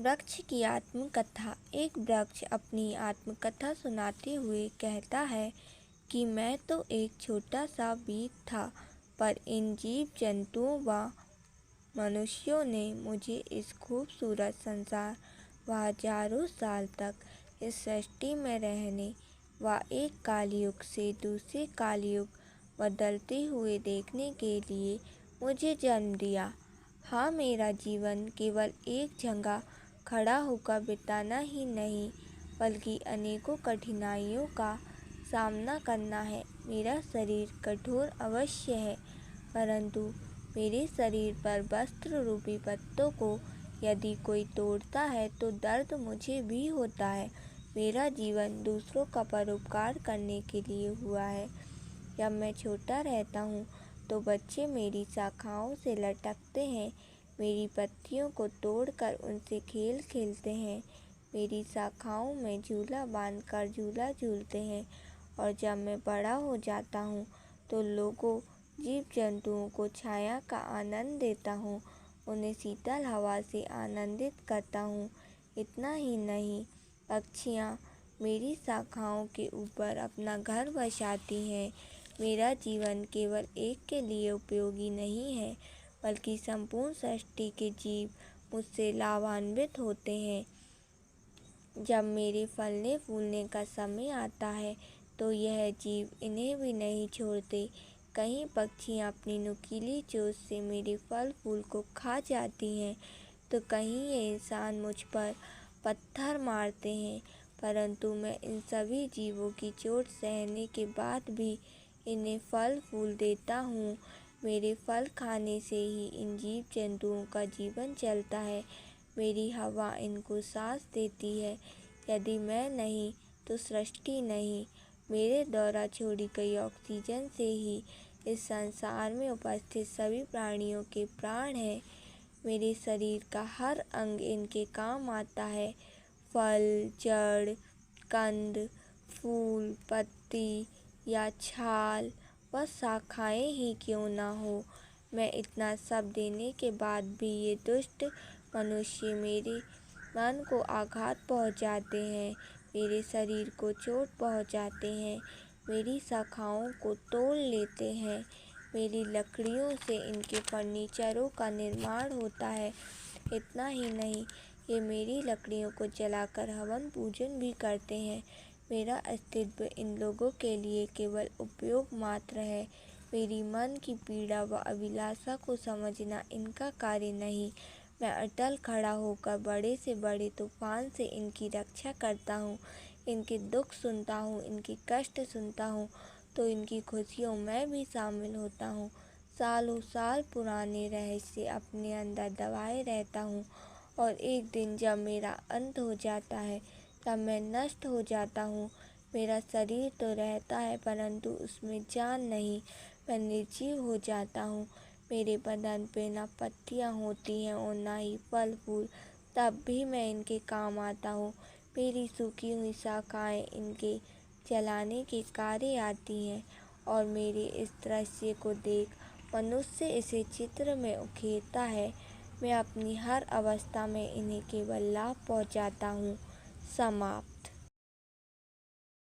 वृक्ष की आत्मकथा। एक वृक्ष अपनी आत्मकथा सुनाते हुए कहता है कि मैं तो एक छोटा सा बीज था, पर इन जीव जंतुओं व मनुष्यों ने मुझे इस खूबसूरत संसार व हजारों साल तक इस सृष्टि में रहने व एक कालयुग से दूसरे कालयुग बदलते हुए देखने के लिए मुझे जन्म दिया। हाँ, मेरा जीवन केवल एक जगह खड़ा होकर बिताना ही नहीं, बल्कि अनेकों कठिनाइयों का सामना करना है। मेरा शरीर कठोर अवश्य है, परंतु मेरे शरीर पर वस्त्र रूपी पत्तों को यदि कोई तोड़ता है तो दर्द मुझे भी होता है। मेरा जीवन दूसरों का परोपकार करने के लिए हुआ है। जब मैं छोटा रहता हूँ तो बच्चे मेरी शाखाओं से लटकते हैं, मेरी पत्तियों को तोड़कर उनसे खेल खेलते हैं, मेरी शाखाओं में झूला बांधकर झूला झूलते हैं। और जब मैं बड़ा हो जाता हूँ तो लोगों जीव जंतुओं को छाया का आनंद देता हूँ, उन्हें शीतल हवा से आनंदित करता हूँ। इतना ही नहीं, पक्षियाँ मेरी शाखाओं के ऊपर अपना घर बसाती हैं। मेरा जीवन केवल एक के लिए उपयोगी नहीं है, बल्कि संपूर्ण सृष्टि के जीव मुझसे लाभान्वित होते हैं। जब मेरे फलने फूलने का समय आता है तो यह जीव इन्हें भी नहीं छोड़ते। कहीं पक्षियाँ अपनी नुकीली चोंच से मेरे फल फूल को खा जाती हैं, तो कहीं ये इंसान मुझ पर पत्थर मारते हैं, परंतु मैं इन सभी जीवों की चोट सहने के बाद भी इन्हें फल फूल देता हूँ। मेरे फल खाने से ही इन जीव जंतुओं का जीवन चलता है। मेरी हवा इनको सांस देती है। यदि मैं नहीं तो सृष्टि नहीं। मेरे द्वारा छोड़ी गई ऑक्सीजन से ही इस संसार में उपस्थित सभी प्राणियों के प्राण हैं। मेरे शरीर का हर अंग इनके काम आता है। फल, जड़, कंद, फूल, पत्ती या छाल व शाखाएं ही क्यों न हो, मैं इतना सब देने के बाद भी ये दुष्ट मनुष्य मेरे मन को आघात पहुंचाते हैं, मेरे शरीर को चोट पहुंचाते हैं, मेरी शाखाओं को तोड़ लेते हैं। मेरी लकड़ियों से इनके फर्नीचरों का निर्माण होता है। इतना ही नहीं, ये मेरी लकड़ियों को जलाकर हवन पूजन भी करते हैं। मेरा अस्तित्व इन लोगों के लिए केवल उपयोग मात्र है। मेरी मन की पीड़ा व अभिलाषा को समझना इनका कार्य नहीं। मैं अटल खड़ा होकर बड़े से बड़े तूफान से इनकी रक्षा करता हूँ, इनके दुख सुनता हूँ, इनके कष्ट सुनता हूँ, तो इनकी खुशियों में भी शामिल होता हूँ। सालों साल पुराने रहस्य अपने अंदर दबाए रहता हूँ, और एक दिन जब मेरा अंत हो जाता है, तब मैं नष्ट हो जाता हूँ। मेरा शरीर तो रहता है, परंतु उसमें जान नहीं। मैं निर्जीव हो जाता हूँ। मेरे बदन पे न पत्तियाँ होती हैं और न ही फल फूल, तब भी मैं इनके काम आता हूँ। मेरी सूखी हुई शाखाएँ इनके जलाने के कार्य आती हैं, और मेरे इस दृश्य को देख मनुष्य इसे चित्र में उकेरता है। मैं अपनी हर अवस्था में इन्हें केवल लाभ पहुँचाता हूँ। समाप्त।